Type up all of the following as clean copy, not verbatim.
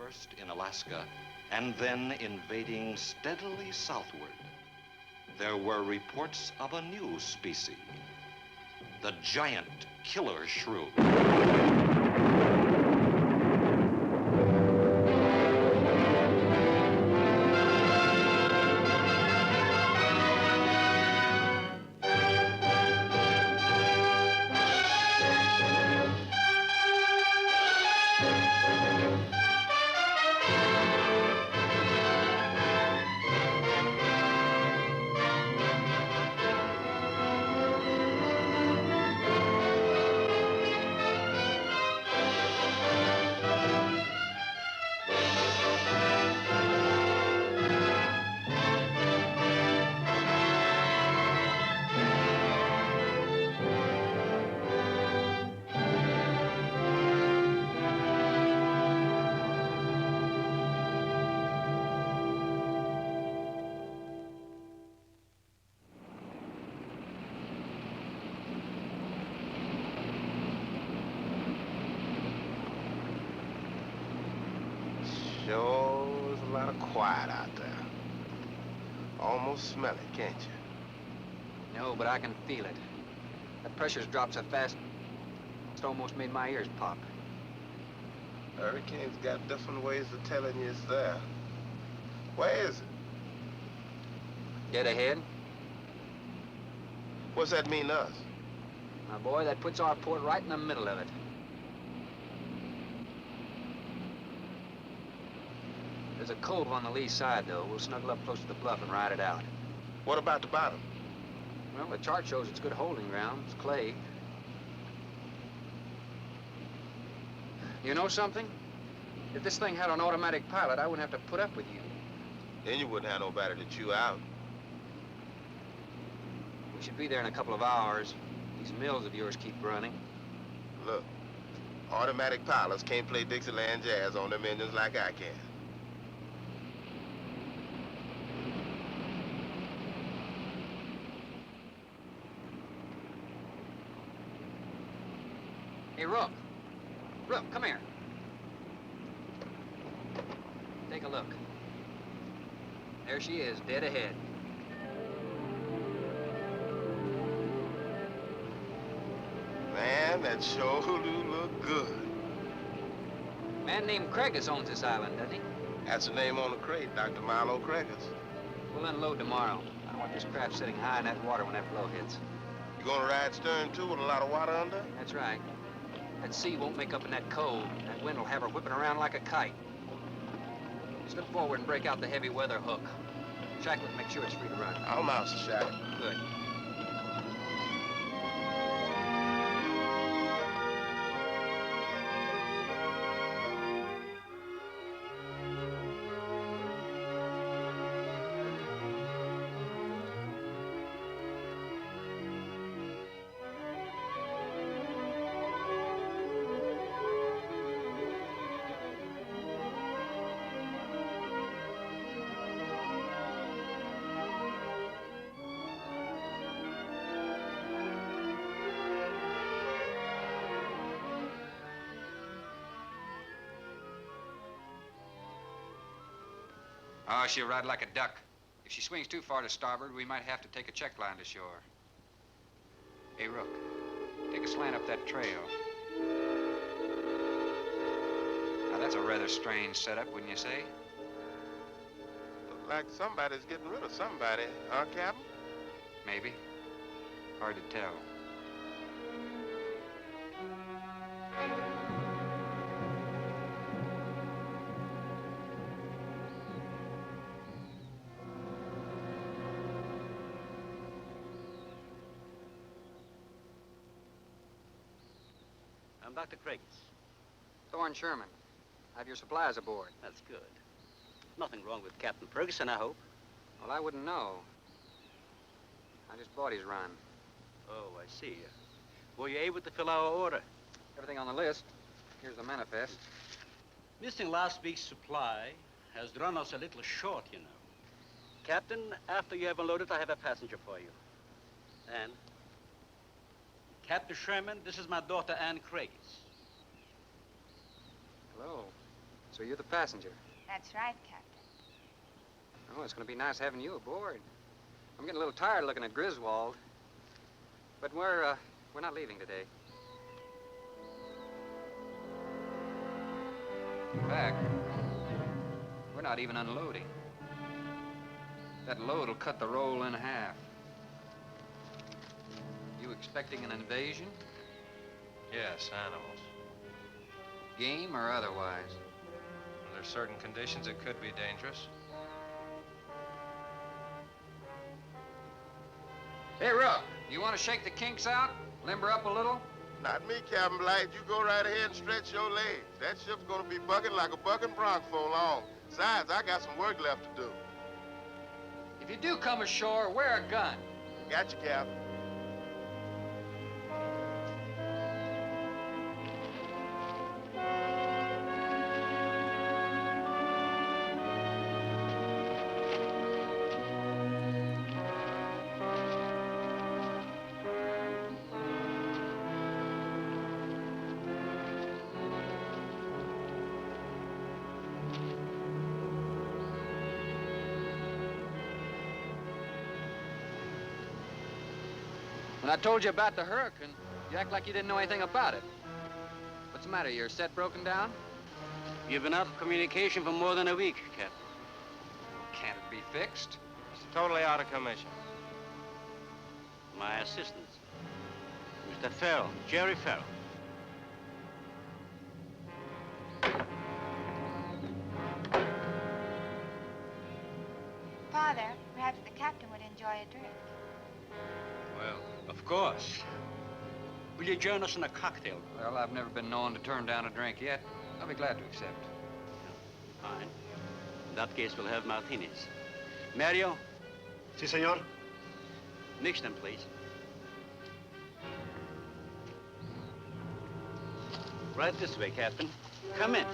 first in Alaska and then invading steadily southward, there were reports of a new species, the giant killer shrew. Sure is a lot of quiet out there. Almost smell it, can't you? No, but I can feel it. The pressure's dropped so fast, it's almost made my ears pop. Hurricane's got different ways of telling you it's there. Where is it? Dead ahead. What's that mean to us? My boy, that puts our port right in the middle of it. There's a cove on the lee side, though. We'll snuggle up close to the bluff and ride it out. What about the bottom? Well, the chart shows it's good holding ground. It's clay. You know something? If this thing had an automatic pilot, I wouldn't have to put up with you. Then you wouldn't have nobody to chew out. We should be there in a couple of hours. These mills of yours keep running. Look, automatic pilots can't play Dixieland jazz on them engines like I can. Hey, Rook. Rook, come here. Take a look. There she is, dead ahead. Man, that sure do look good. A man named Craigus owns this island, doesn't he? That's the name on the crate, Dr. Milo Craigus. We'll unload tomorrow. I don't want this craft sitting high in that water when that flow hits. You gonna ride stern, too, with a lot of water under? That's right. That sea won't make up in that cove. That wind will have her whipping around like a kite. Slip forward and break out the heavy weather hook. Shackle it, make sure it's free to run. I'll mouse the shackle. Good. Oh, she'll ride like a duck. If she swings too far to starboard, we might have to take a check line to shore. Hey, Rook, take a slant up that trail. Now, that's a rather strange setup, wouldn't you say? Look like somebody's getting rid of somebody, huh, Captain? Maybe. Hard to tell. I'm Dr. Craigus. Thorne Sherman. Have your supplies aboard. That's good. Nothing wrong with Captain Ferguson, I hope. Well, I wouldn't know. I just bought his run. Oh, I see. Were you able to fill our order? Everything on the list. Here's the manifest. Missing last week's supply has run us a little short, you know. Captain, after you have unloaded, I have a passenger for you. Anne. Captain Sherman, this is my daughter, Anne Craigus. Hello. So you're the passenger? That's right, Captain. Oh, it's going to be nice having you aboard. I'm getting a little tired looking at Griswold. But we're not leaving today. In fact, we're not even unloading. That load will cut the roll in half. You expecting an invasion? Yes, animals. Game or otherwise? Under certain conditions, it could be dangerous. Hey, Rook, you want to shake the kinks out? Limber up a little? Not me, Captain Blight. You go right ahead and stretch your legs. That ship's gonna be bucking like a bucking bronc for long. Besides, I got some work left to do. If you do come ashore, wear a gun. Got you, Captain. When I told you about the hurricane, you act like you didn't know anything about it. What's the matter? Your set broken down? You've been out of communication for more than a week, Captain. Can't it be fixed? It's totally out of commission. My assistants. Mr. Farrell, Jerry Farrell. Father, perhaps the captain would enjoy a drink. Well, of course. Will you join us in a cocktail? Well, I've never been known to turn down a drink yet. I'll be glad to accept. Fine. In that case, we'll have martinis. Mario, Si, senor. mix them, please. Right this way, Captain. Come in.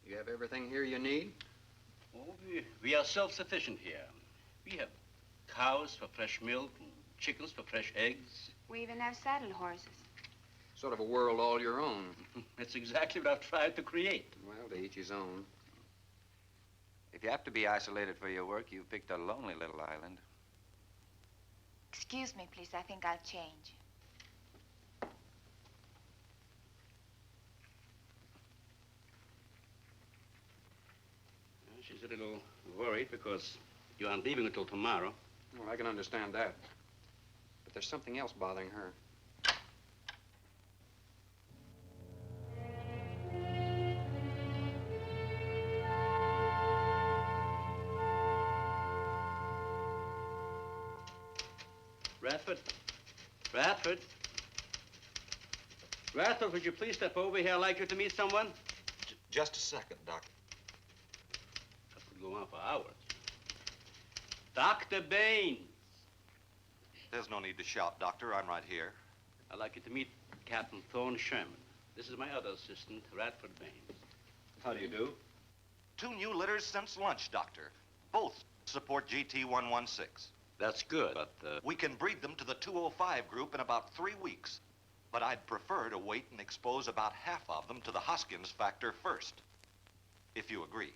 You have everything here you need? Oh, we are self-sufficient here. We have cows for fresh milk and chickens for fresh eggs. We even have saddle horses. Sort of a world all your own. That's exactly what I've tried to create. Well, to each his own. If you have to be isolated for your work, you've picked a lonely little island. Excuse me, please. I think I'll change. She's a little worried because you aren't leaving until tomorrow. Well, I can understand that. But there's something else bothering her. Radford? Radford? Radford, would you please step over here? I'd like you to meet someone. Just a second, Doctor. That could go on for hours. Dr. Baines. There's no need to shout, Doctor. I'm right here. I'd like you to meet Captain Thorne Sherman. This is my other assistant, Radford Baines. How do you do? 2 new litters since lunch, Doctor. Both support GT116. That's good, but, We can breed them to the 205 group in about 3 weeks. But I'd prefer to wait and expose about half of them to the Hoskins factor first. If you agree.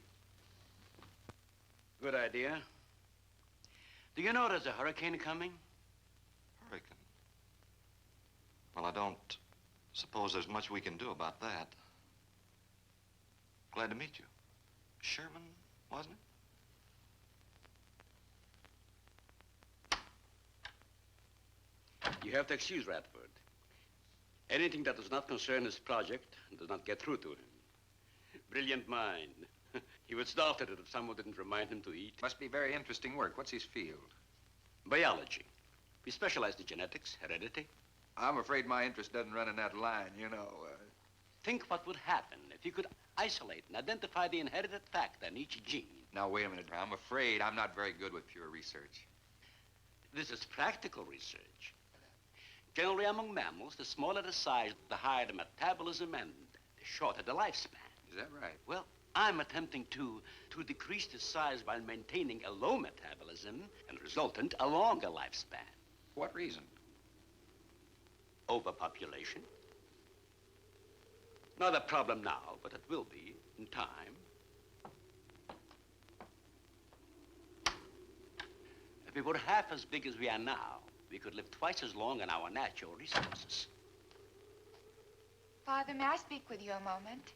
Good idea. Do you know there's a hurricane coming? Hurricane? Well, I don't suppose there's much we can do about that. Glad to meet you. Sherman, wasn't it? You have to excuse Radford. Anything that does not concern his project does not get through to him. Brilliant mind. He would starve at it if someone didn't remind him to eat. Must be very interesting work. What's his field? Biology. We specialize in genetics, heredity. I'm afraid my interest doesn't run in that line, you know. Think what would happen if you could isolate and identify the inherited factor in each gene. Now, wait a minute. I'm afraid I'm not very good with pure research. This is practical research. Generally among mammals, the smaller the size, the higher the metabolism and the shorter the lifespan. Is that right? Well, I'm attempting to decrease the size by maintaining a low metabolism and resultant a longer lifespan. For what reason? Overpopulation. Not a problem now, but it will be in time. If we were half as big as we are now, we could live twice as long on our natural resources. Father, may I speak with you a moment?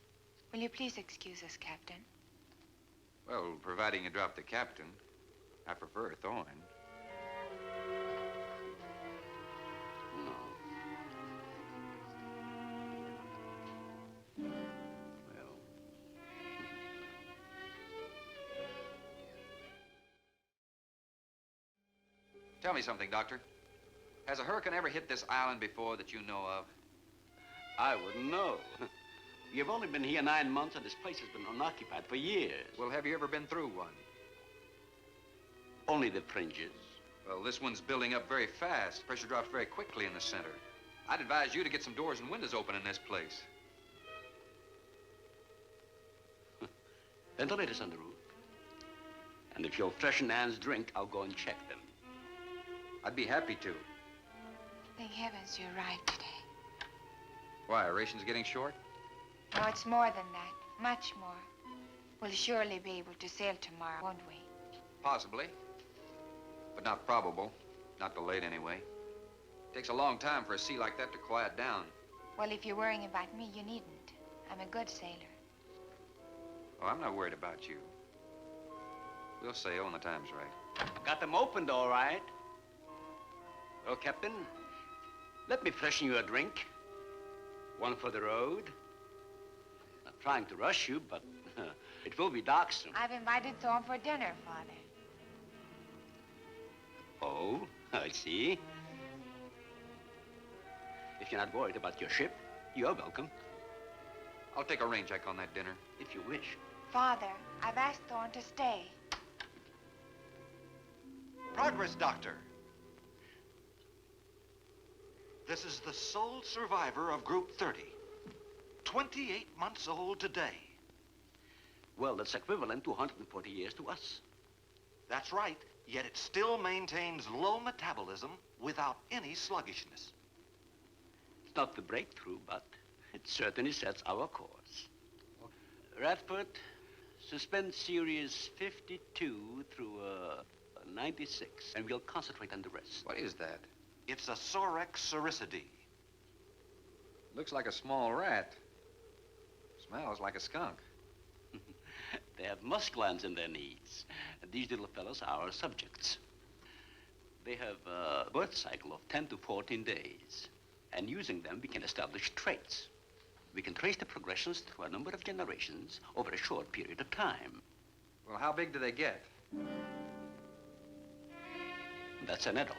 Will you please excuse us, Captain? Well, providing you drop the captain, I prefer a thorn. No. Well. Tell me something, Doctor. Has a hurricane ever hit this island before that you know of? I wouldn't know. You've only been here 9 months, and this place has been unoccupied for years. Well, have you ever been through one? Only the fringes. Well, this one's building up very fast. Pressure drops very quickly in the center. I'd advise you to get some doors and windows open in this place. Ventilators on the roof. And if you'll freshen Anne's drink, I'll go and check them. I'd be happy to. Thank heavens you arrived today. Why, are rations getting short? No, it's more than that. Much more. We'll surely be able to sail tomorrow, won't we? Possibly. But not probable. Not delayed anyway. Takes a long time for a sea like that to quiet down. Well, if you're worrying about me, you needn't. I'm a good sailor. Oh, I'm not worried about you. We'll sail when the time's right. Got them opened, all right. Well, Captain, let me freshen you a drink. One for the road. Not trying to rush you, but it will be dark soon. I've invited Thorne for dinner, Father. Oh, I see. If you're not worried about your ship, you're welcome. I'll take a rain check on that dinner. If you wish. Father, I've asked Thorne to stay. Progress, Doctor. This is the sole survivor of Group 30. 28 months old today. Well, that's equivalent to 140 years to us. That's right, yet it still maintains low metabolism without any sluggishness. It's not the breakthrough, but it certainly sets our course. Radford, suspend series 52 through 96, and we'll concentrate on the rest. What is that? It's a Sorex cericidae. Looks like a small rat. Smells like a skunk. They have musk glands in their knees. And these little fellows are our subjects. They have a birth cycle of 10 to 14 days. And using them, we can establish traits. We can trace the progressions through a number of generations over a short period of time. Well, how big do they get? That's an adult.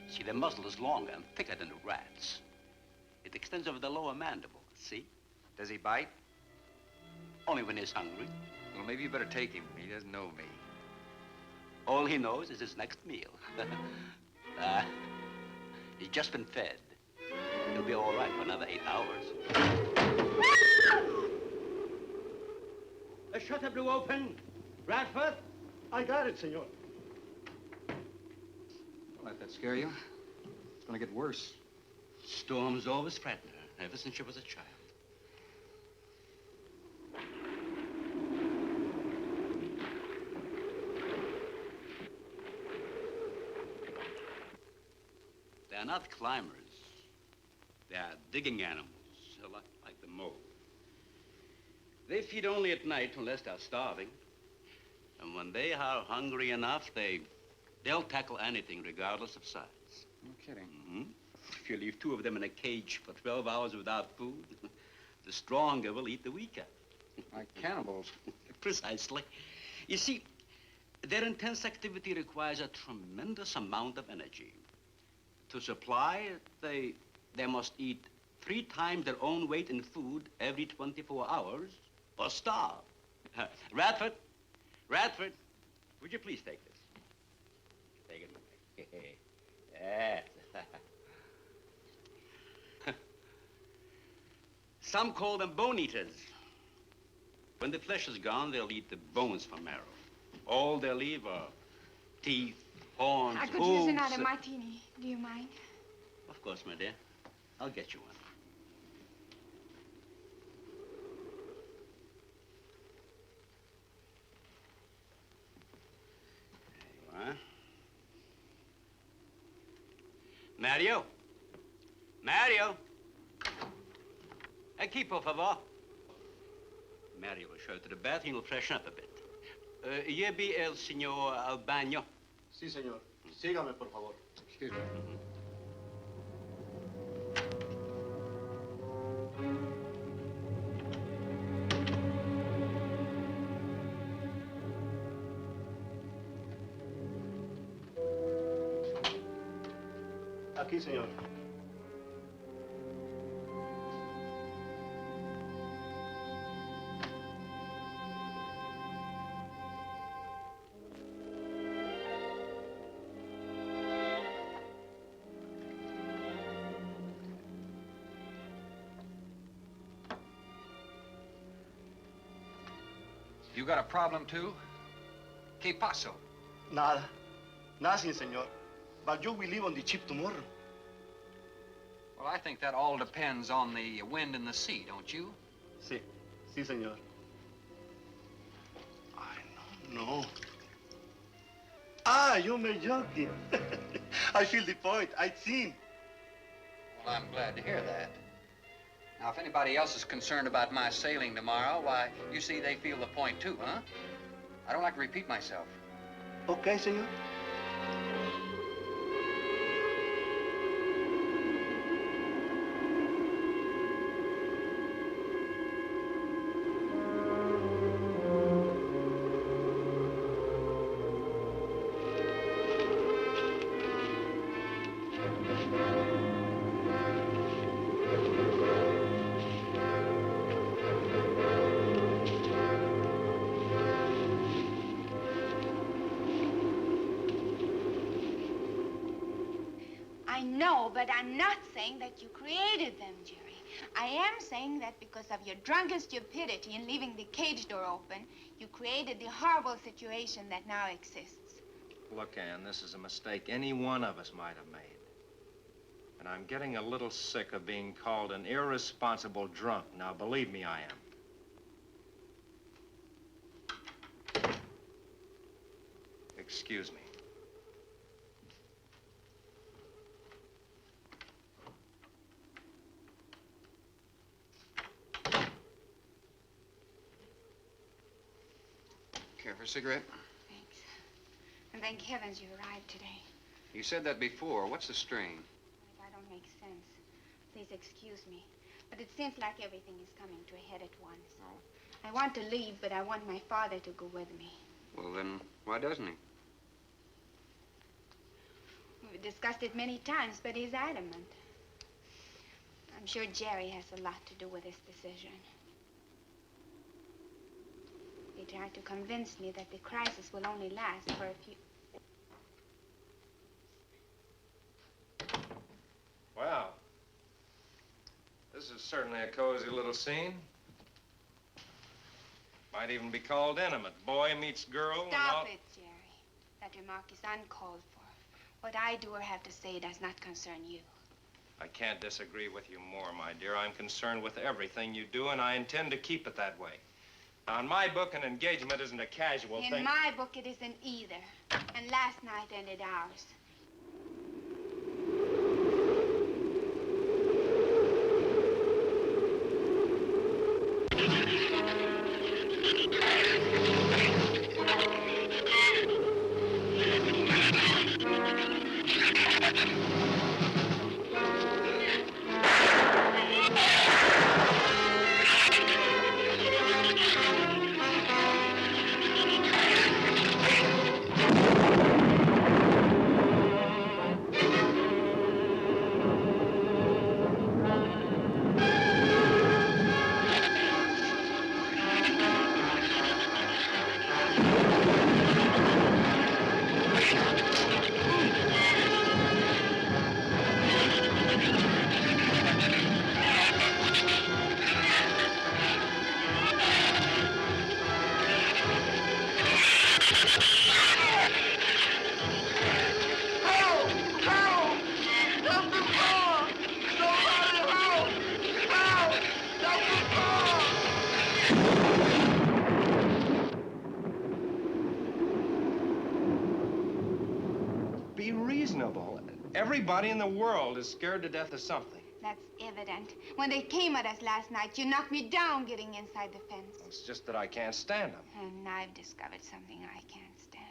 See, the muzzle is longer and thicker than the rat's. It extends over the lower mandible, see? Does he bite? Only when he's hungry. Well, maybe you better take him. He doesn't know me. All he knows is his next meal. He's just been fed. He'll be all right for another 8 hours. The shutter blew open. Radford? I got it, senor. Don't let that scare you. It's gonna get worse. Storms always frighten her, ever since she was a child. They're not climbers. They are digging animals, a lot like the mole. They feed only at night unless they're starving. And when they are hungry enough, they'll tackle anything regardless of size. No kidding. Mm-hmm. If you leave 2 of them in a cage for 12 hours without food, the stronger will eat the weaker. Like cannibals. Precisely. You see, their intense activity requires a tremendous amount of energy. To supply it, they must eat 3 times their own weight in food every 24 hours or starve. Radford, would you please take this? Take it. Yes. Some call them bone eaters. When the flesh is gone, they'll eat the bones for marrow. All they'll leave are teeth, horns, I could hooves. use another martini. Do you mind? Of course, my dear. I'll get you one. There you are. Mario? Mario? Aquí, por favor. Mario will show you to the bath and he'll freshen up a bit. Lleve el señor al baño. Sí, señor. Sígame, por favor. Excuse me. Aquí, señor. You got a problem, too? ¿Qué pasó? Nada. Nothing, señor. But you will leave on the ship tomorrow. Well, I think that all depends on the wind and the sea, don't you? Sí. Sí, señor. I don't know. Ah, you may joking. I feel the point. I've seen. Well, I'm glad to hear that. Now, if anybody else is concerned about my sailing tomorrow, why, you see they feel the point too, huh? I don't like to repeat myself. Okay, señor. I know, but I'm not saying that you created them, Jerry. I am saying that because of your drunken stupidity in leaving the cage door open, you created the horrible situation that now exists. Look, Ann, this is a mistake any one of us might have made. And I'm getting a little sick of being called an irresponsible drunk. Now, believe me, I am. Excuse me. Care for a cigarette? Thanks. And thank heavens you arrived today. You said that before. What's the strain? That don't make sense. Please excuse me. But it seems like everything is coming to a head at once. Oh? I want to leave, but I want my father to go with me. Well, then, why doesn't he? We've discussed it many times, but he's adamant. I'm sure Jerry has a lot to do with this decision. He tried to convince me that the crisis will only last for a few... Wow. This is certainly a cozy little scene. Might even be called intimate. Boy meets girl. Stop it, Jerry. That remark is uncalled for. What I do or have to say does not concern you. I can't disagree with you more, my dear. I'm concerned with everything you do, and I intend to keep it that way. Now, in my book, an engagement isn't a casual thing. In my book, it isn't either. And last night ended ours. Everybody in the world is scared to death of something. That's evident. When they came at us last night, you knocked me down getting inside the fence. It's just that I can't stand them. And I've discovered something I can't stand.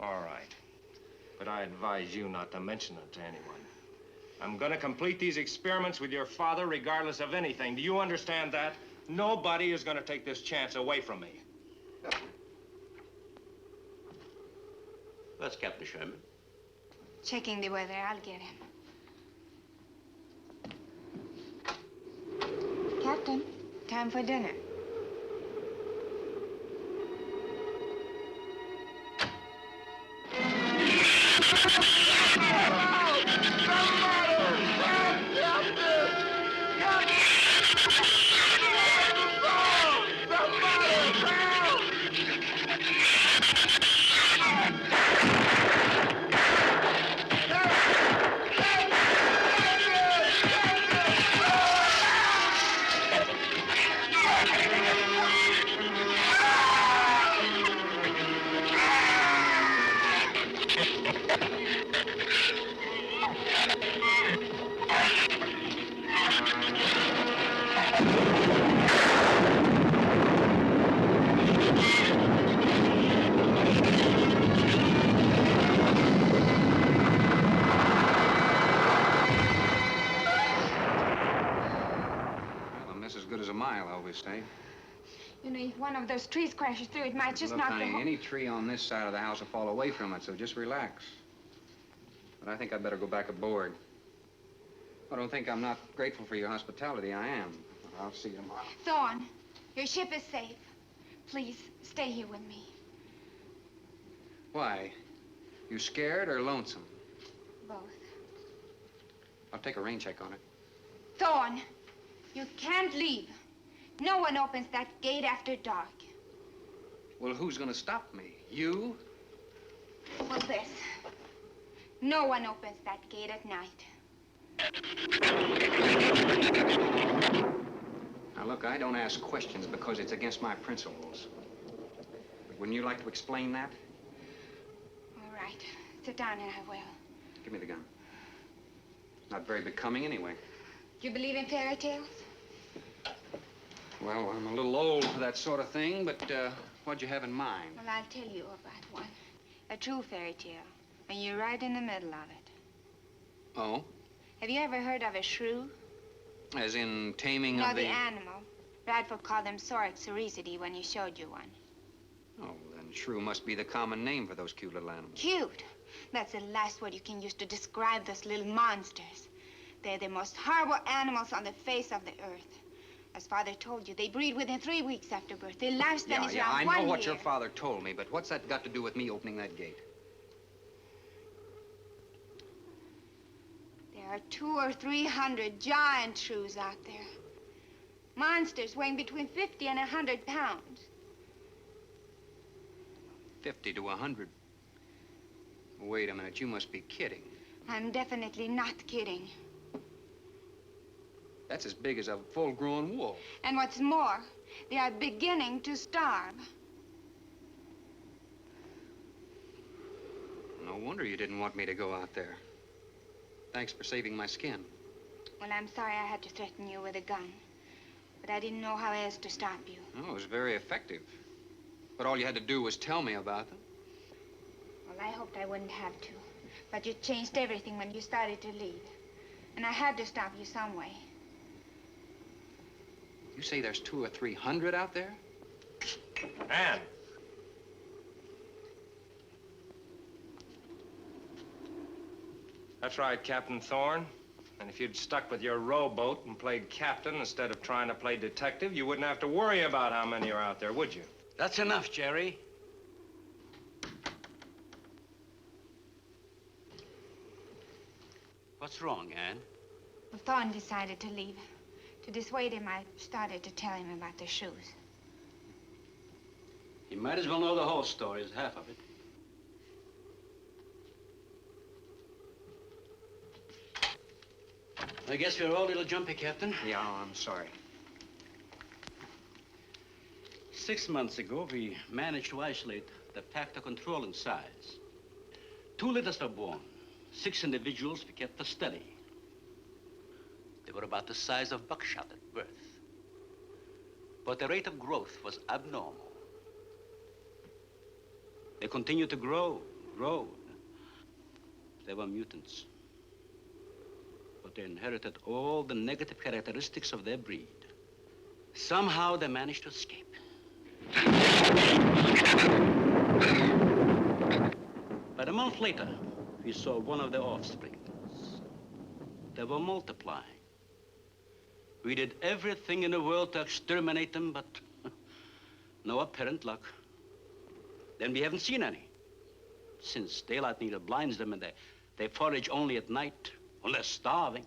All right. But I advise you not to mention it to anyone. I'm going to complete these experiments with your father regardless of anything. Do you understand that? Nobody is going to take this chance away from me. That's Captain Sherman. Checking the weather. I'll get him. Captain, time for dinner. Say. You know, if one of those trees crashes through, it might just Look, knock honey, the whole... any tree on this side of the house will fall away from it, so just relax. But I think I'd better go back aboard. I don't think I'm not grateful for your hospitality. I am. But I'll see you tomorrow. Thorne, your ship is safe. Please, stay here with me. Why? You scared or lonesome? Both. I'll take a rain check on it. Thorne, you can't leave. No one opens that gate after dark. Well, who's gonna stop me? You? Well, this. No one opens that gate at night. Now, look, I don't ask questions because it's against my principles. But wouldn't you like to explain that? All right. Sit down and I will. Give me the gun. Not very becoming anyway. Do you believe in fairy tales? Well, I'm a little old for that sort of thing, but what'd you have in mind? Well, I'll tell you about one. A true fairy tale. And you're right in the middle of it. Oh? Have you ever heard of a shrew? As in taming No, of the... the animal. Bradford called them Sorixoricity when you showed you one. Oh, then shrew must be the common name for those cute little animals. Cute. That's the last word you can use to describe those little monsters. They're the most horrible animals on the face of the earth. As Father told you, they breed within 3 weeks after birth. Their lifespan is around 1 year. I know what your father told me, but what's that got to do with me opening that gate? There are 200 or 300 giant shrews out there. Monsters weighing between 50 and 100 pounds. 50 to 100. Wait a minute, you must be kidding. I'm definitely not kidding. That's as big as a full-grown wolf. And what's more, they are beginning to starve. No wonder you didn't want me to go out there. Thanks for saving my skin. Well, I'm sorry I had to threaten you with a gun. But I didn't know how else to stop you. Oh, it was very effective. But all you had to do was tell me about them. Well, I hoped I wouldn't have to. But you changed everything when you started to leave. And I had to stop you some way. You say there's 200 or 300 out there? Anne. That's right, Captain Thorne. And if you'd stuck with your rowboat and played captain instead of trying to play detective, you wouldn't have to worry about how many are out there, would you? That's enough, Jerry. What's wrong, Anne? Well, Thorne decided to leave. To dissuade him, I started to tell him about the shoes. He might as well know the whole story as half of it. I guess we're all a little jumpy, Captain. Yeah, I'm sorry. 6 months ago, we managed to isolate the pack to control in size. 2 litters were born. 6 individuals we kept for study. They were about the size of buckshot at birth. But the rate of growth was abnormal. They continued to grow. They were mutants. But they inherited all the negative characteristics of their breed. Somehow they managed to escape. But a month later, we saw one of their offsprings. They were multiplying. We did everything in the world to exterminate them, but no apparent luck. Then we haven't seen any. Since daylight neither blinds them and they forage only at night, unless starving.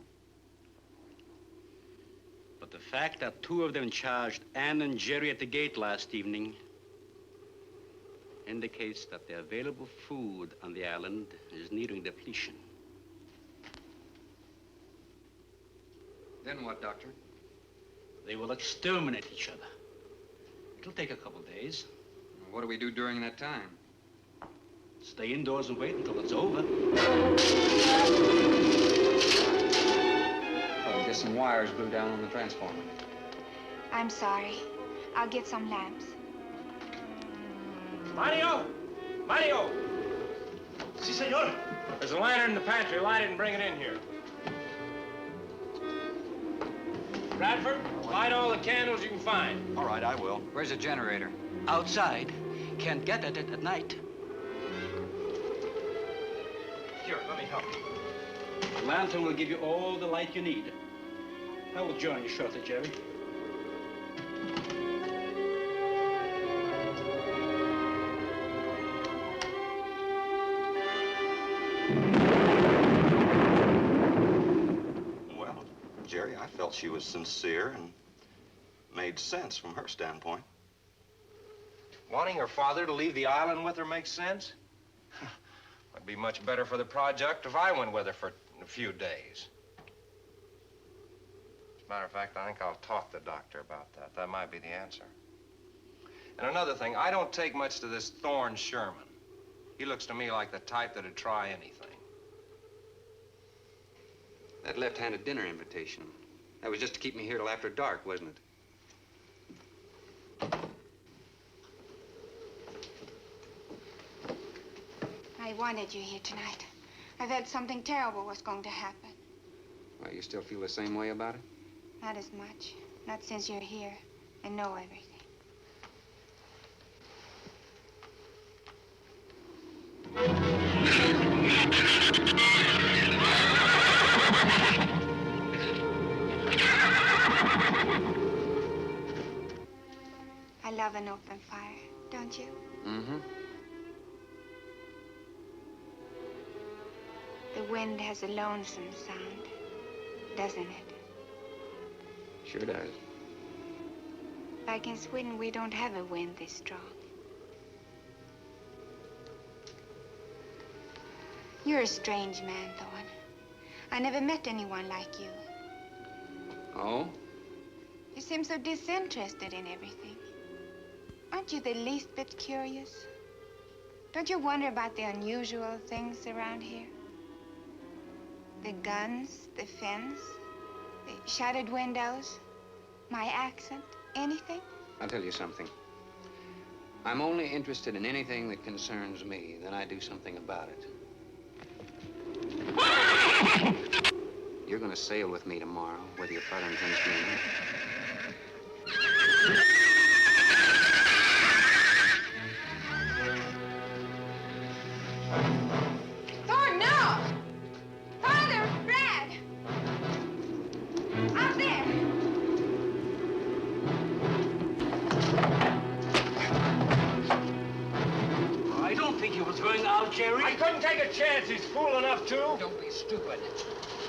But the fact that 2 of them charged Ann and Jerry at the gate last evening indicates that the available food on the island is nearing depletion. Then what, Doctor? They will exterminate each other. It'll take a couple days. What do we do during that time? Stay indoors and wait until it's over. Probably get some wires glued down on the transformer. I'm sorry. I'll get some lamps. Mario! Mario! Si, senor. There's a lantern in the pantry. Light it and bring it in here. Bradford, light all the candles you can find. All right, I will. Where's the generator? Outside. Can't get at it at night. Here, let me help you. The lantern will give you all the light you need. I will join you shortly, Jerry. Well, Jerry, I felt she was sincere and made sense from her standpoint. Wanting her father to leave the island with her makes sense? Would be much better for the project if I went with her for a few days. As a matter of fact, I think I'll talk to the doctor about that. That might be the answer. And another thing, I don't take much to this Thorne Sherman. He looks to me like the type that'd try anything. That left-handed dinner invitation. That was just to keep me here till after dark, wasn't it? I wanted you here tonight. I've heard something terrible was going to happen. Well, you still feel the same way about it? Not as much. Not since you're here and know everything. I love an open fire, don't you? Mm-hmm. The wind has a lonesome sound, doesn't it? Sure does. Back in Sweden, we don't have a wind this strong. You're a strange man, Thorne. I never met anyone like you. Oh? You seem so disinterested in everything. Aren't you the least bit curious? Don't you wonder about the unusual things around here? The guns, the fence, the shattered windows, my accent, anything? I'll tell you something. I'm only interested in anything that concerns me. Then I do something about it. You're going to sail with me tomorrow, whether your father intends to or not. Thorne, no! Father, Brad! Out there! I don't think he was going out, Jerry. I couldn't take a chance. He's fool enough to. Don't be stupid.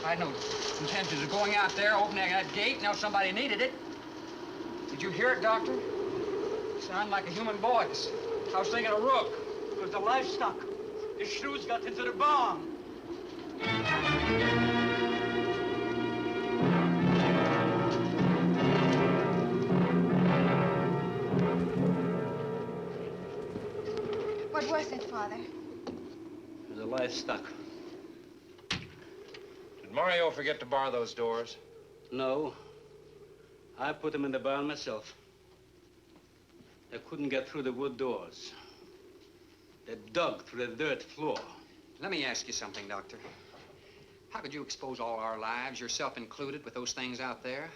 I had no intentions of going out there, opening that gate. Now somebody needed it. Did you hear it, Doctor? Sound like a human voice. I was thinking of Rook. It was the livestock. The Shrews got into the barn. What was it, Father? It was the livestock. Did Mario forget to bar those doors? No. I put them in the barn myself. They couldn't get through the wood doors. They dug through the dirt floor. Let me ask you something, Doctor. How could you expose all our lives, yourself included, with those things out there?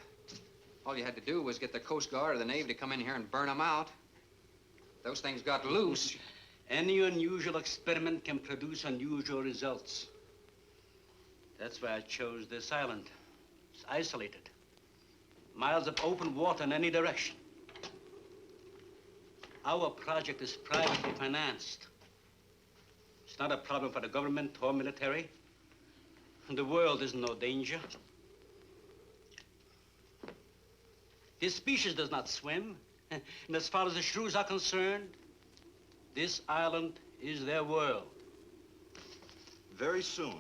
All you had to do was get the Coast Guard or the Navy to come in here and burn them out. Those things got loose. Any unusual experiment can produce unusual results. That's why I chose this island. It's isolated. Miles of open water in any direction. Our project is privately financed. It's not a problem for the government or military. The world is in no danger. This species does not swim. And as far as the Shrews are concerned, this island is their world. Very soon,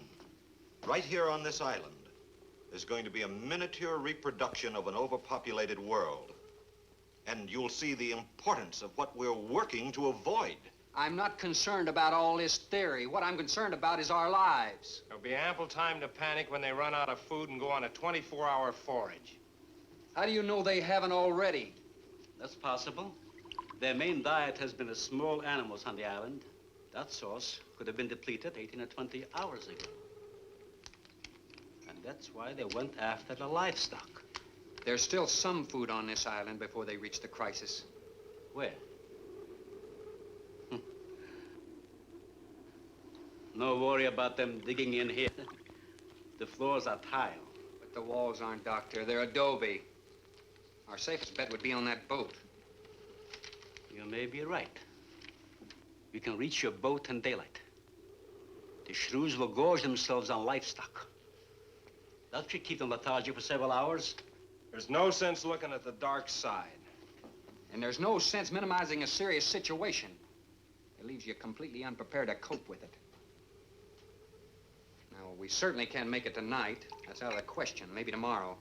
right here on this island, there's going to be a miniature reproduction of an overpopulated world. And you'll see the importance of what we're working to avoid. I'm not concerned about all this theory. What I'm concerned about is our lives. There'll be ample time to panic when they run out of food and go on a 24-hour forage. How do you know they haven't already? That's possible. Their main diet has been the small animals on the island. That source could have been depleted 18 or 20 hours ago. And that's why they went after the livestock. There's still some food on this island before they reach the crisis. Where? No worry about them digging in here. The floors are tile. But the walls aren't, Doctor. They're adobe. Our safest bet would be on that boat. You may be right. We can reach your boat in daylight. The Shrews will gorge themselves on livestock. That should keep them lethargic for several hours. There's no sense looking at the dark side. And there's no sense minimizing a serious situation. It leaves you completely unprepared to cope with it. Now, we certainly can't make it tonight. That's out of the question. Maybe tomorrow.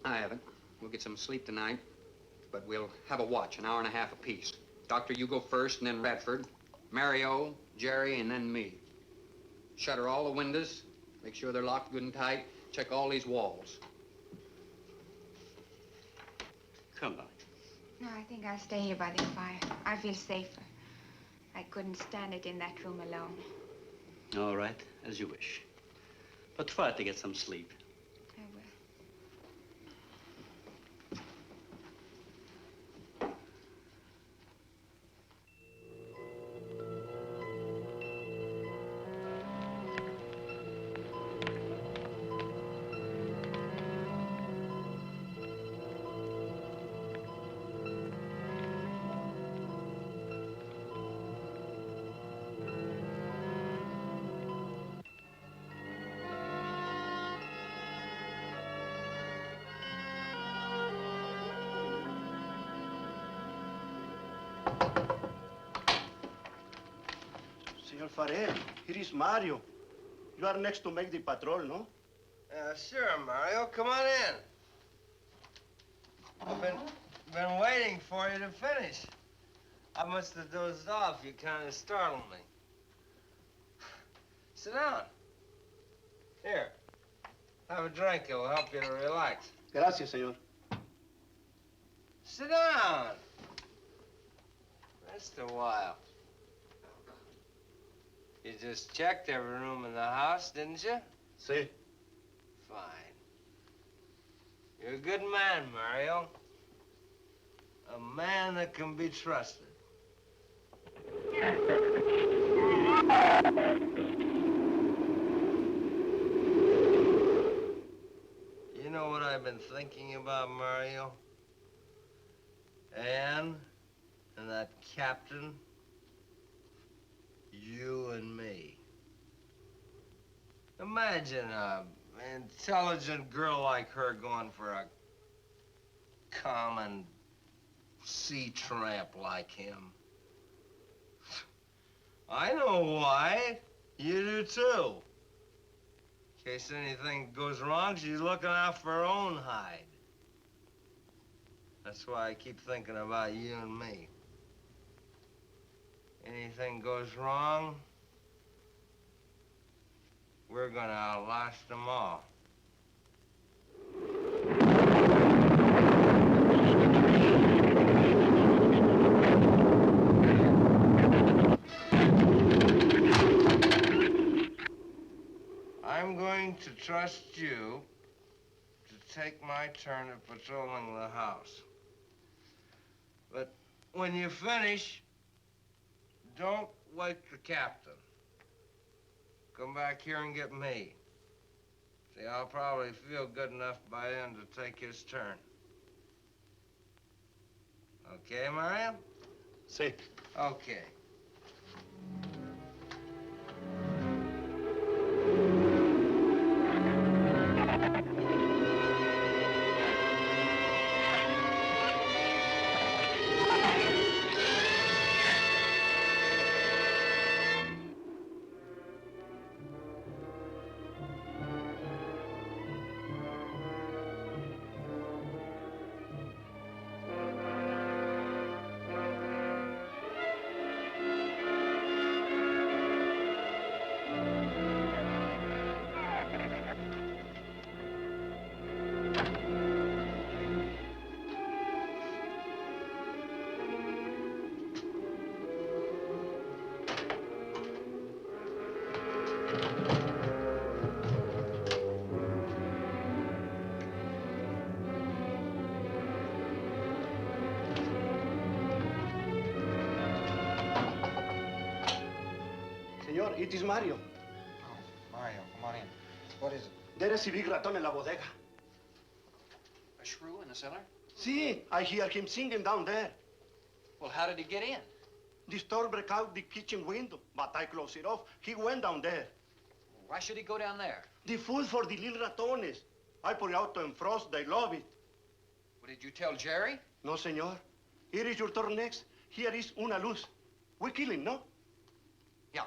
I haven't. We'll get some sleep tonight, but we'll have a watch, an hour and a half apiece. Doctor, you go first, and then Radford, Mario, Jerry, and then me. Shutter all the windows, make sure they're locked good and tight, check all these walls. Come on. No, I think I'll stay here by the fire. I feel safer. I couldn't stand it in that room alone. All right, as you wish. But try to get some sleep. I will. Senor Farrell, here is Mario. You are next to make the patrol, no? Sure, Mario. Come on in. I've been waiting for you to finish. I must have dozed off. You kind of startled me. Sit down. Here. Have a drink. It'll help you to relax. Gracias, senor. Sit down. Rest a while. You just checked every room in the house, didn't you? Sí. Fine. You're a good man, Mario. A man that can be trusted. You know what I've been thinking about, Mario? Anne and that captain. You and me. Imagine an intelligent girl like her going for a common sea tramp like him. I know why. You do too. In case anything goes wrong, she's looking out for her own hide. That's why I keep thinking about you and me. Anything goes wrong, we're gonna outlast them all. I'm going to trust you to take my turn at patrolling the house. But when you finish, don't wake the captain. Come back here and get me. See, I'll probably feel good enough by then to take his turn. Okay, Mario? Sí. Okay. Señor, it is Mario. Oh, Mario, come on in. What is it? There is a big raton in la bodega. A shrew in the cellar? See, I hear him singing down there. Well, how did he get in? The store break out the kitchen window, but I close it off. He went down there. Why should he go down there? The food for the little ratones. I put it out to frost. They love it. What, did you tell Jerry? No, senor. Here is your turn next. Here is una luz. We kill him, no? Yeah.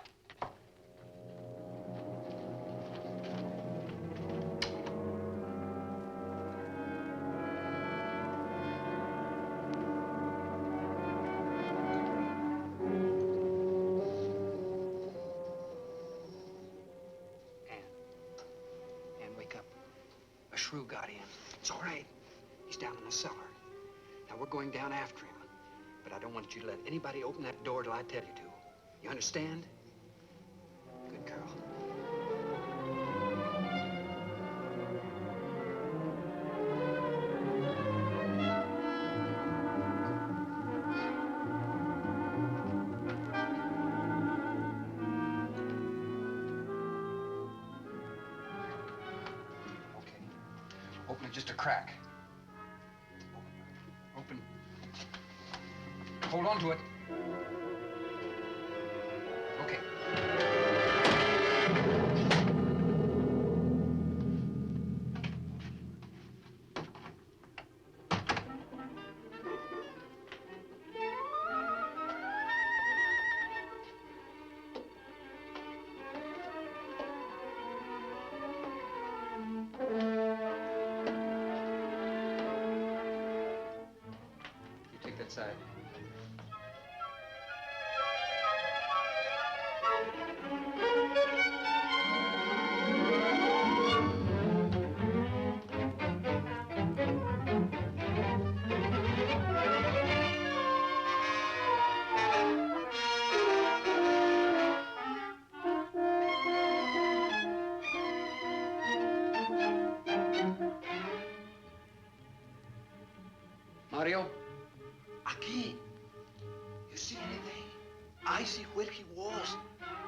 Ann, wake up. A shrew got in. It's all right. He's down in the cellar. Now, we're going down after him. But I don't want you to let anybody open that door till I tell you to. You understand? Good girl. Okay. Open it just a crack. Open. Hold on to it. Okay. You take that side. Mario? Aquí. You see anything? I see where he was.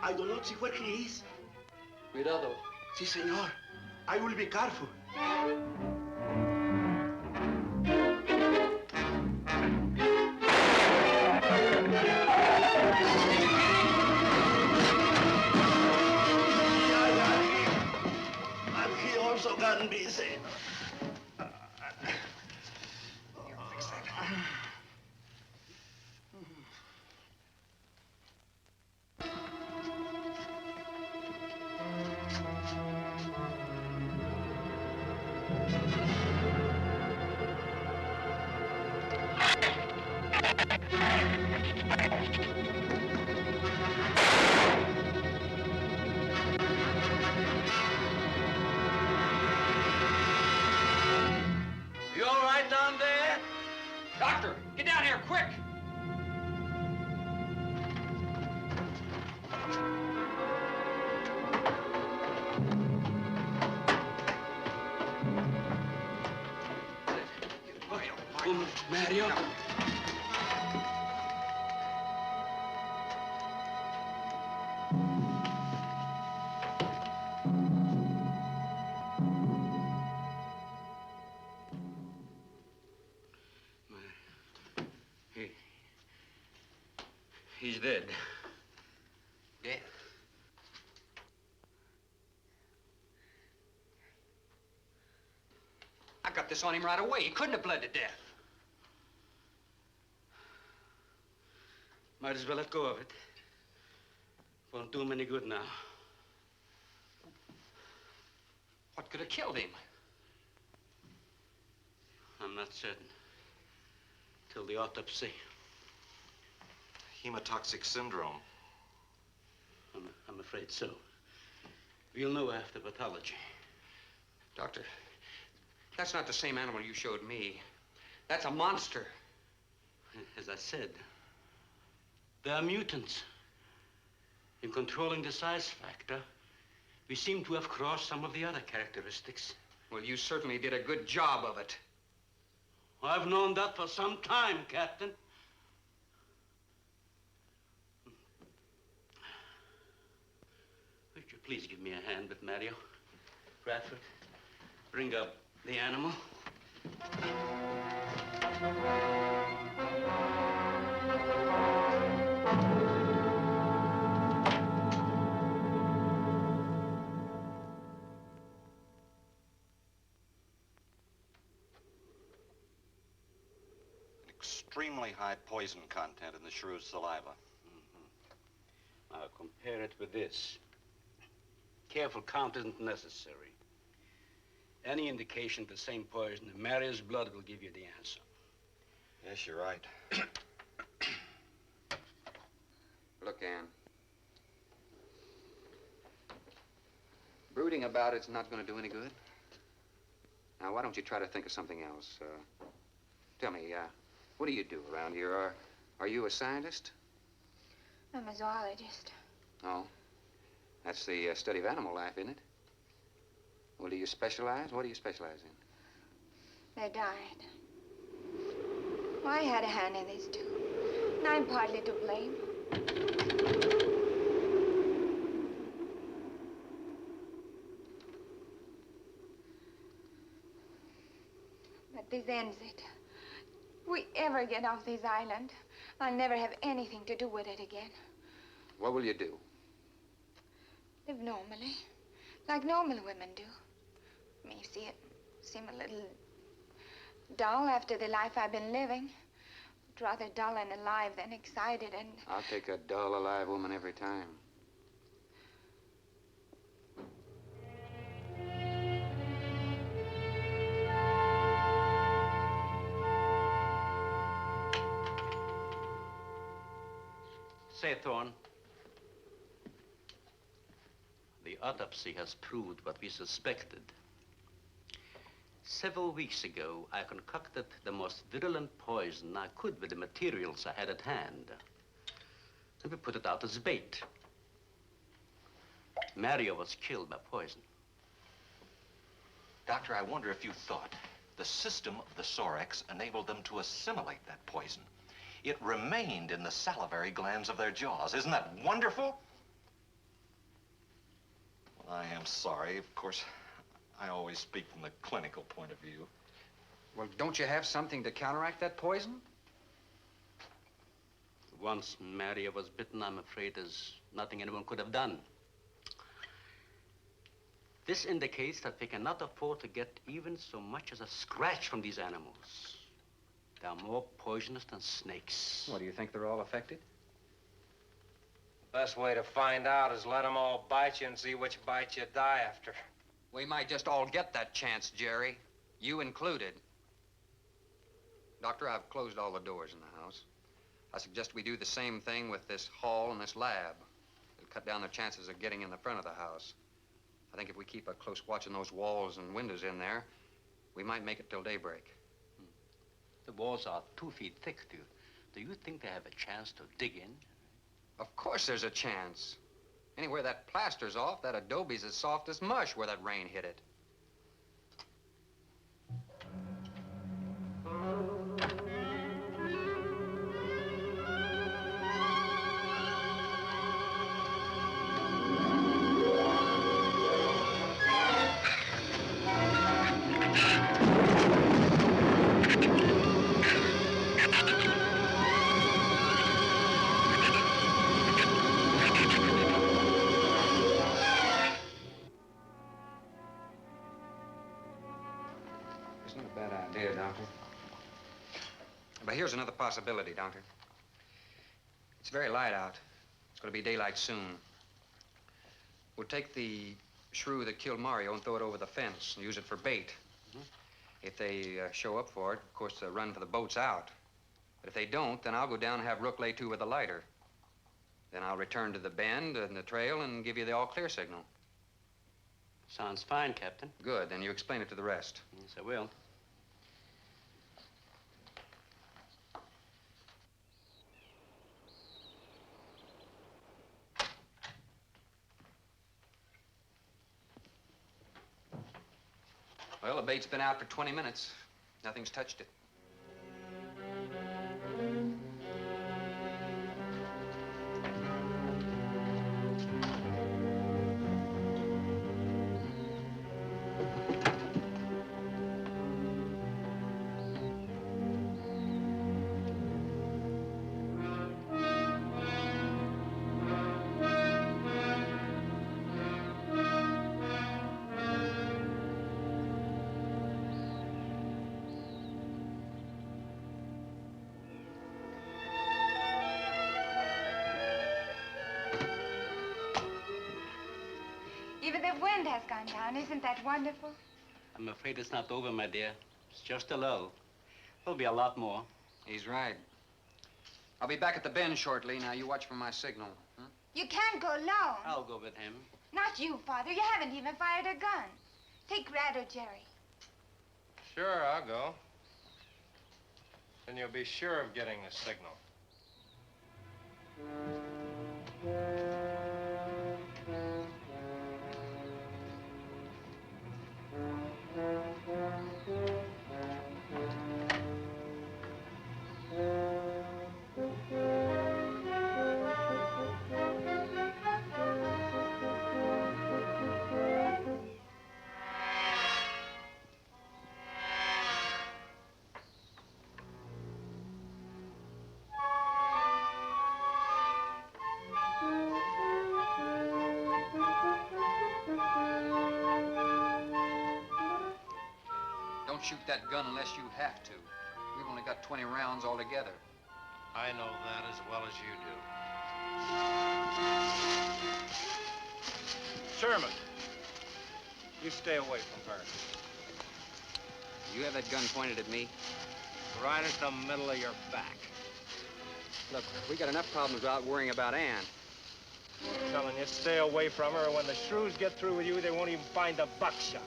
I do not see where he is. Cuidado. Si, senor. I will be careful. And he also got busy. Here, fix that. Mario. He's dead. Dead? I got this on him right away. He couldn't have bled to death. Might as well let go of it. Won't do him any good now. What could have killed him? I'm not certain. Till the autopsy. Hemotoxic syndrome. I'm afraid so. We'll know after pathology. Doctor, that's not the same animal you showed me. That's a monster. As I said, they are mutants. In controlling the size factor, we seem to have crossed some of the other characteristics. Well, you certainly did a good job of it. I've known that for some time, Captain. Would you please give me a hand with Mario? Bradford, bring up the animal. Extremely high poison content in the Shrews' saliva. Now compare it with this. Careful count isn't necessary. Any indication of the same poison in Mario's blood will give you the answer. Yes, you're right. Look, Ann. Brooding about it's not going to do any good. Now, why don't you try to think of something else? Tell me, what do you do around here? Are you a scientist? I'm a zoologist. Oh. That's the study of animal life, isn't it? Well, do you specialize? What do you specialize in? They died. Well, I had a hand in this, too. And I'm partly to blame. But this ends it. If we ever get off this island, I'll never have anything to do with it again. What will you do? Live normally, like normal women do. You see, it seem a little dull after the life I've been living. But rather dull and alive than excited and... I'll take a dull, alive woman every time. Say, Thorne, the autopsy has proved what we suspected. Several weeks ago, I concocted the most virulent poison I could with the materials I had at hand. And we put it out as bait. Mario was killed by poison. Doctor, I wonder if you thought the system of the Sorex enabled them to assimilate that poison. It remained in the salivary glands of their jaws. Isn't that wonderful? Well, I am sorry. Of course, I always speak from the clinical point of view. Well, don't you have something to counteract that poison? Once Mario was bitten, I'm afraid there's nothing anyone could have done. This indicates that we cannot afford to get even so much as a scratch from these animals. They are more poisonous than snakes. What, do you think they're all affected? The best way to find out is let them all bite you and see which bite you die after. We might just all get that chance, Jerry. You included. Doctor, I've closed all the doors in the house. I suggest we do the same thing with this hall and this lab. It'll cut down the chances of getting in the front of the house. I think if we keep a close watch on those walls and windows in there, we might make it till daybreak. The walls are 2 feet thick. Do you think they have a chance to dig in? Of course there's a chance. Anywhere that plaster's off, that adobe's as soft as mush where that rain hit it. It's not a bad idea, Doctor. But here's another possibility, Doctor. It's very light out. It's going to be daylight soon. We'll take the shrew that killed Mario and throw it over the fence and use it for bait. If they show up for it, of course, they'll run for the boats out. But if they don't, then I'll go down and have Rook lay to with a lighter. Then I'll return to the bend and the trail and give you the all-clear signal. Sounds fine, Captain. Good. Then you explain it to the rest. Yes, I will. Well, the bait's been out for 20 minutes. Nothing's touched it. Even the wind has gone down. Isn't that wonderful? I'm afraid it's not over, my dear. It's just a lull. There'll be a lot more. He's right. I'll be back at the bend shortly. Now, you watch for my signal. Hmm? You can't go alone. I'll go with him. Not you, Father. You haven't even fired a gun. Take Red or Jerry. Sure, I'll go. Then you'll be sure of getting the signal. Don't shoot that gun unless you have to. We've only got 20 rounds altogether. I know that as well as you do. Sherman, you stay away from her. You have that gun pointed at me? Right at the middle of your back. Look, we got enough problems without worrying about Ann. I'm telling you, stay away from her, or when the Shrews get through with you, they won't even find the buckshot.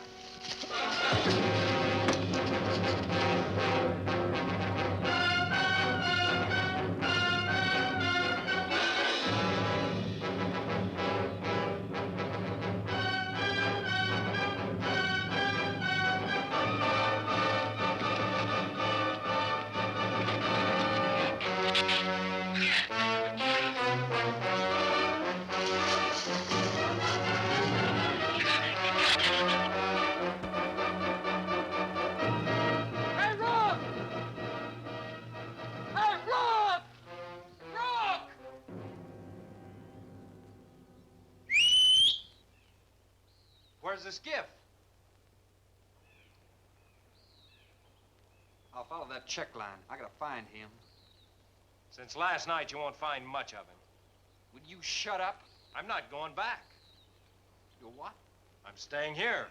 Where's the skiff? I'll follow that check line. I gotta find him. Since last night, you won't find much of him. Would you shut up? I'm not going back. You what? I'm staying here.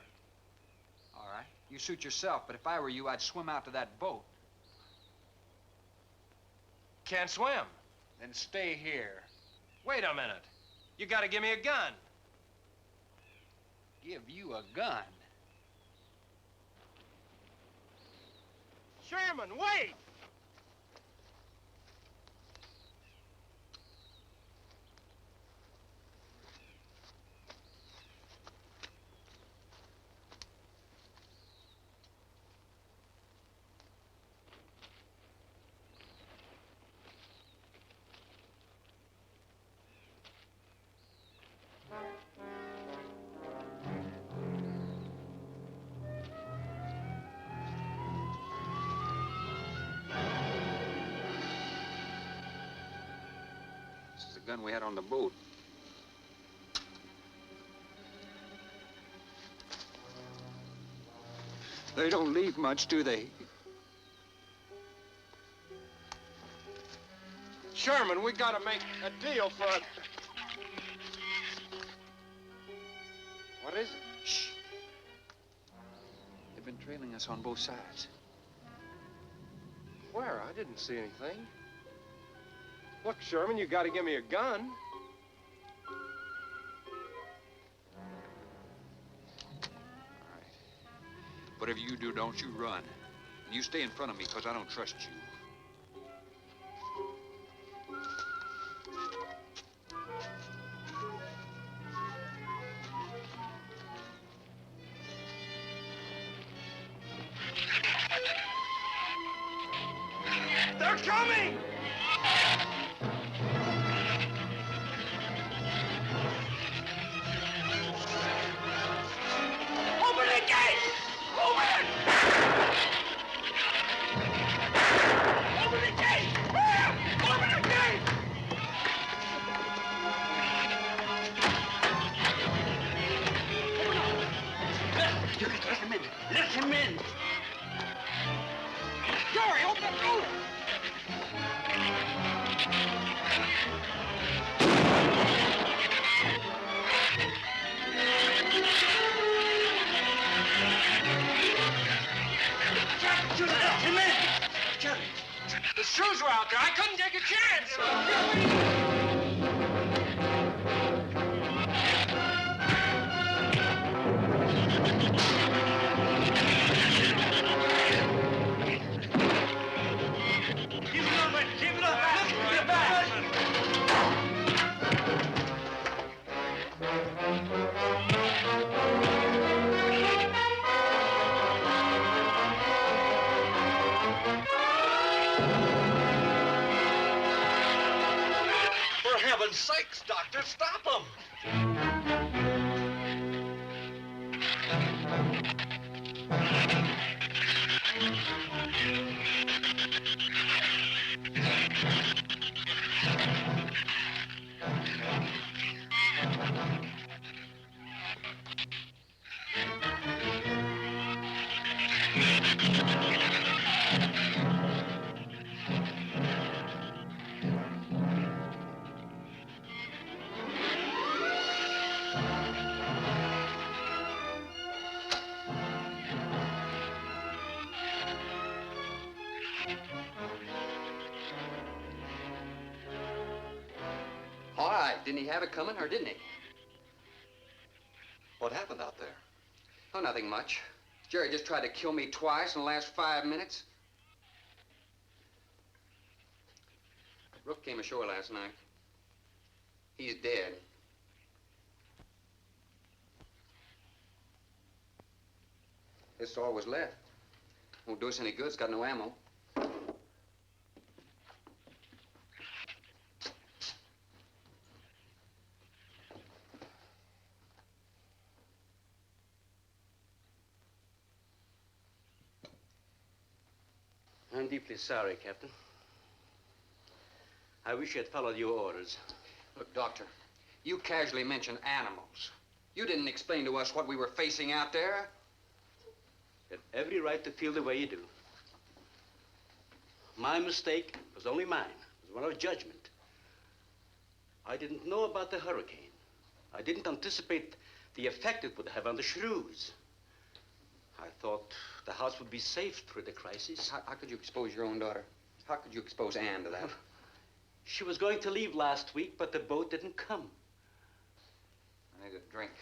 All right. You suit yourself, but if I were you, I'd swim out to that boat. Can't swim. Then stay here. Wait a minute. You gotta give me a gun. Give you a gun? Sherman, wait! This is the gun we had on the boat. They don't leave much, do they? Sherman, we gotta make a deal for... What is it? Shh. They've been trailing us on both sides. Where? I didn't see anything. Look, Sherman, you gotta give me a gun. Whatever you do, don't you run. And you stay in front of me, because I don't trust you. They're coming! Open the gate! Open it! Open the gate! Open the gate! You can let him in. Let him in. Jerry, open the door! You let him in. Jerry. The Shrews were out there. I couldn't take a chance. Give it up, man. Give it up. Look, get back. For heaven's sakes, Doctor, stop them! All right, didn't he have it coming, or didn't he? What happened out there? Oh, nothing much. Jerry just tried to kill me twice in the last 5 minutes. Rook came ashore last night. He's dead. This all was left. Won't do us any good. It's got no ammo. I'm deeply sorry, Captain. I wish you had followed your orders. Look, Doctor, you casually mentioned animals. You didn't explain to us what we were facing out there. You have every right to feel the way you do. My mistake was only mine. It was one of judgment. I didn't know about the hurricane. I didn't anticipate the effect it would have on the Shrews. I thought the house would be safe through the crisis. How could you expose your own daughter? How could you expose Anne to that? She was going to leave last week, but the boat didn't come. I need a drink.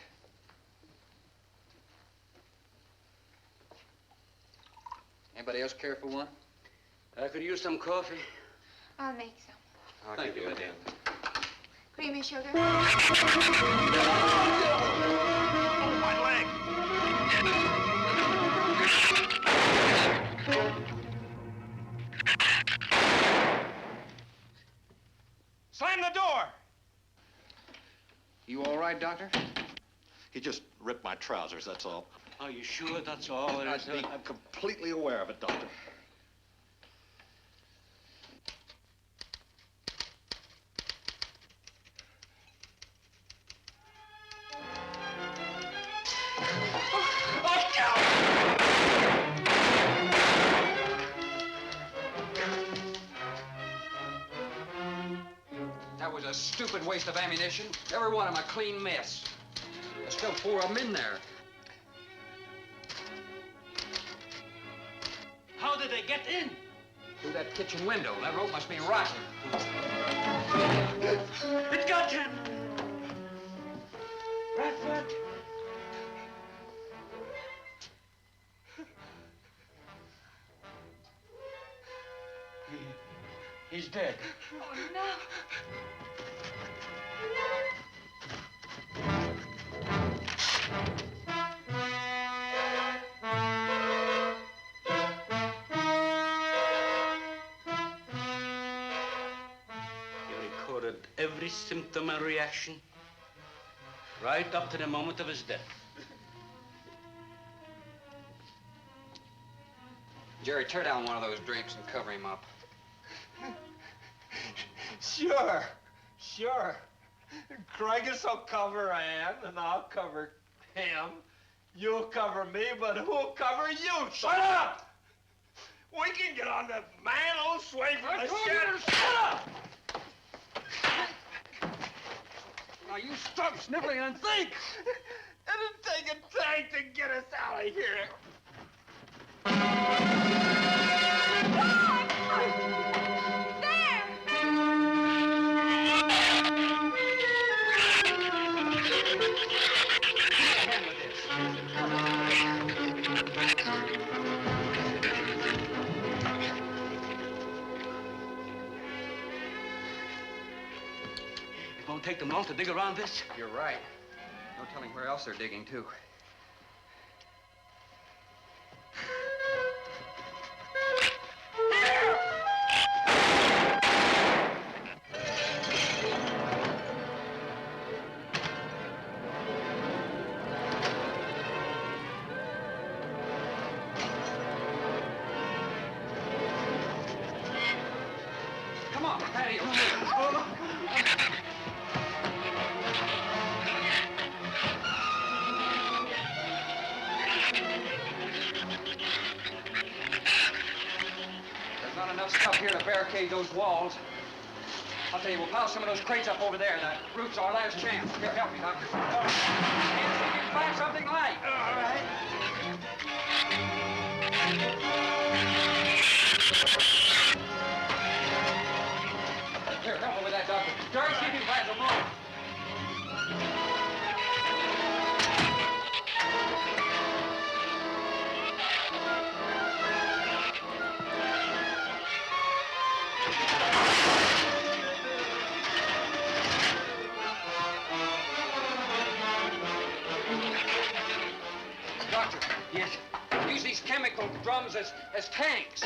Anybody else care for one? I could use some coffee. I'll make some. Thank you, madam. Creamy sugar? Oh, my leg! Slam the door! You all right, Doctor? He just ripped my trousers, that's all. Are you sure that's all there is? I'm completely aware of it, Doctor. Oh, no! a stupid waste of ammunition. Every one of them a clean mess. There's still 4 of them in there. How did they get in? Through that kitchen window. That rope must be rotten. It got him! Bradford! He's dead. Oh, no. Every symptom and reaction, right up to the moment of his death. Jerry, tear down one of those drapes and cover him up. Sure. Craigus will cover Ann, and I'll cover him. You'll cover me, but who'll cover you? Shut up! We can get on the man-old sway for the shit. Shut up! Now, you stop sniveling and think! It'll take a tank to get us out of here. It won't take them long to dig around this. You're right. No telling where else they're digging, too. Come on, Patty. There's not enough stuff here to barricade those walls. I'll tell you, we'll pile some of those crates up over there. The roof's our last chance. Here, help me, Doctor. And see if you can find something light. All right. Here, help me with that, Doctor. Jerry, see if you can find some more. Doctor. Yes? Use these chemical drums as tanks.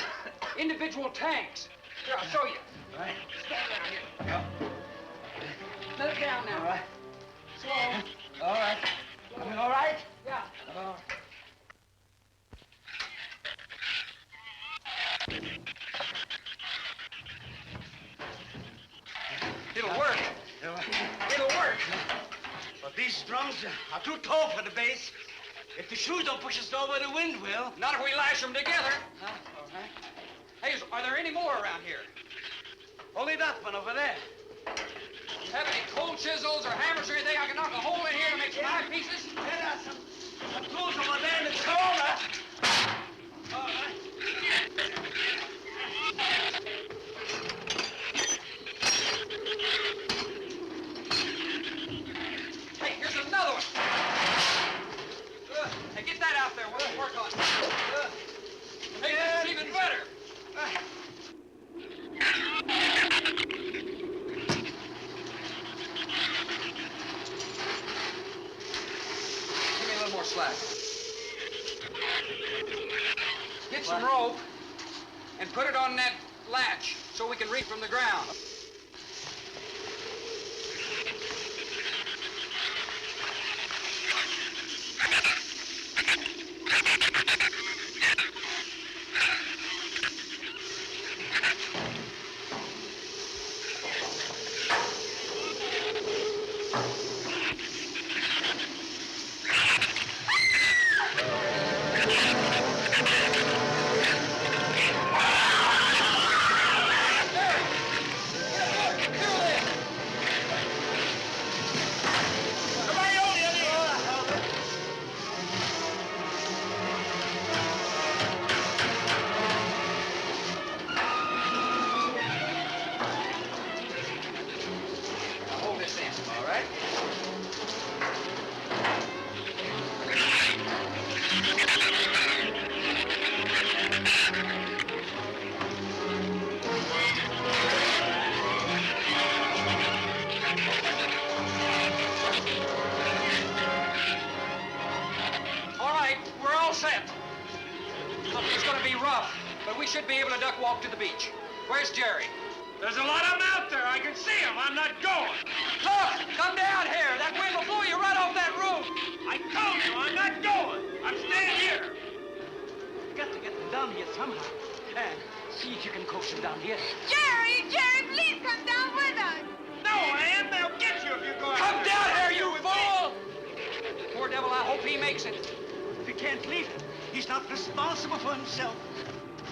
Individual tanks. Here, I'll show you. All right. Stand down here. Let it down now. All right. Slow. All right. All right? Yeah. It'll work. It'll work. But these drums are too tall for the base. If the shoes don't push us over, the wind will. Not if we lash them together. Huh? All right. Hey, are there any more around here? Only that one over there. You have any cold chisels or hammers or anything I can knock a hole in here to make some eye pieces? There are some tools over there in the corner. All right. Hey, here's another one. Hey, get that out there. We'll work on it. Hey, this is even better. Give me a little more slack. Get some rope and put it on that latch so we can reach from the ground. all set. It's gonna be rough, but we should be able to duck walk to the beach. Where's Jerry? There's a lot of them out there. I can see them. I'm not going. Look, come down here. That wind will blow you right off that roof. I told you I'm not going. I'm staying here. You got to get them down here somehow. And see if you can coax them down here. Jerry, please come down with us. No, Ann, they'll get you if you go out Come there. down here, you fool! Poor devil, I hope he makes it. We can't leave him. He's not responsible for himself.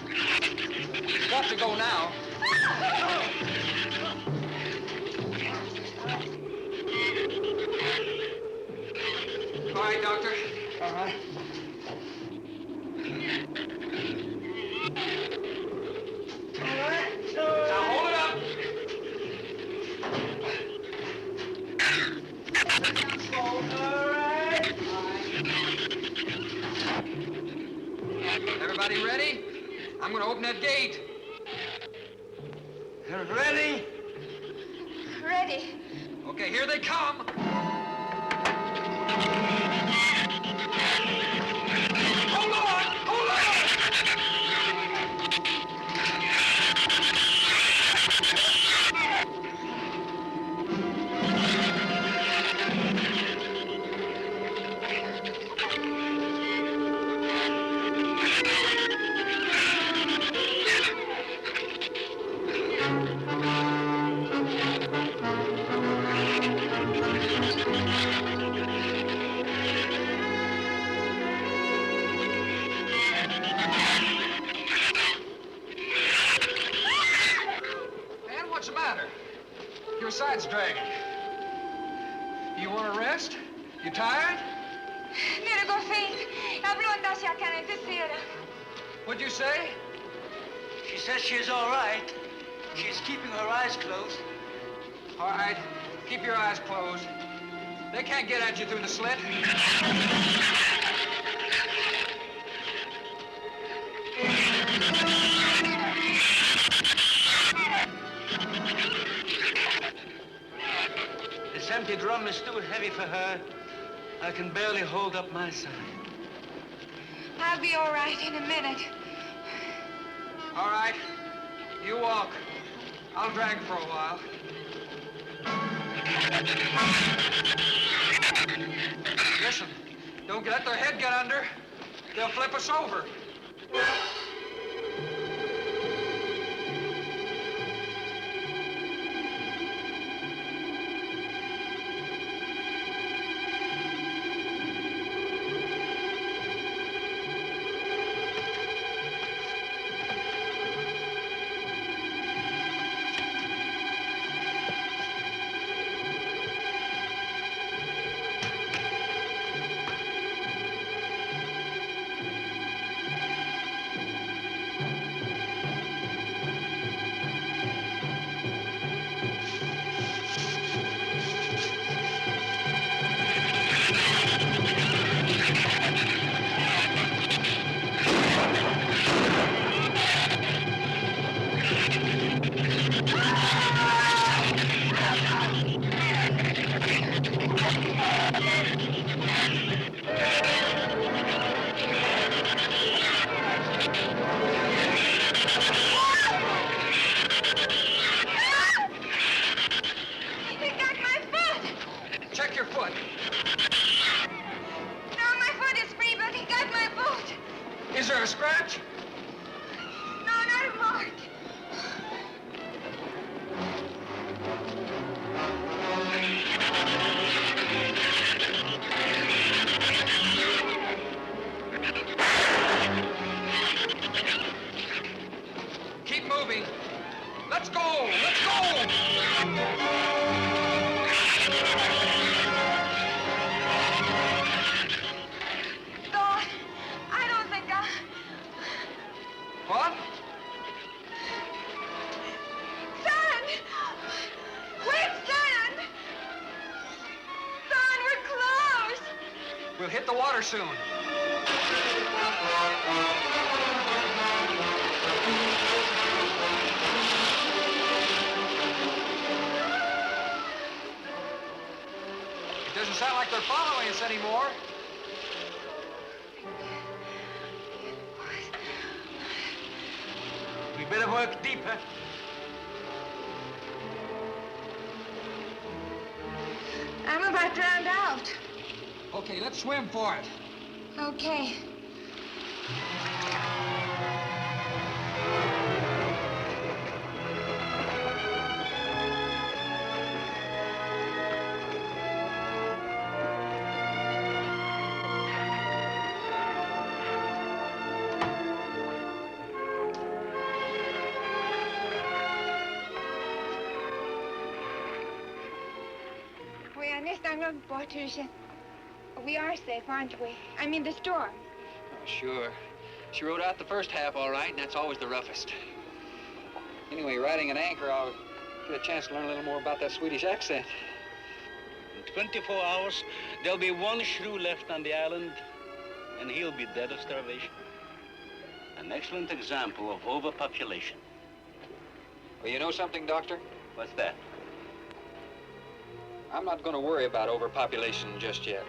He's got to go now. All right, Doctor. All right. Now hold it up. Everybody ready? I'm going to open that gate. Ready? Ready. Okay, here they come. Hold on! Hold on! Man, what's the matter? Your side's dragging. You want to rest? You tired? Mira, go faint. Habló hacia acá en esta. What'd you say? She says she's all right. She's keeping her eyes closed. All right, keep your eyes closed. They can't get at you through the slit. This empty drum is too heavy for her. I can barely hold up my side. I'll be all right in a minute. All right, you walk. I'll drag for a while. Listen, don't let their head get under. They'll flip us over. Is there a scratch? No, not a mark. Keep moving. Let's go! Let's go! What? Son! Wait, son! Son, we're close! We'll hit the water soon. It doesn't sound like they're following us anymore. better work deeper. I'm about drowned out. Okay, let's swim for it. Okay. We are next on the waters. We are safe, aren't we? I mean, the storm. Oh, sure. She rode out the first half all right, and that's always the roughest. Anyway, riding an anchor, I'll get a chance to learn a little more about that Swedish accent. In 24 hours, there'll be one shrew left on the island, and he'll be dead of starvation. An excellent example of overpopulation. Well, you know something, Doctor? What's that? I'm not going to worry about overpopulation just yet.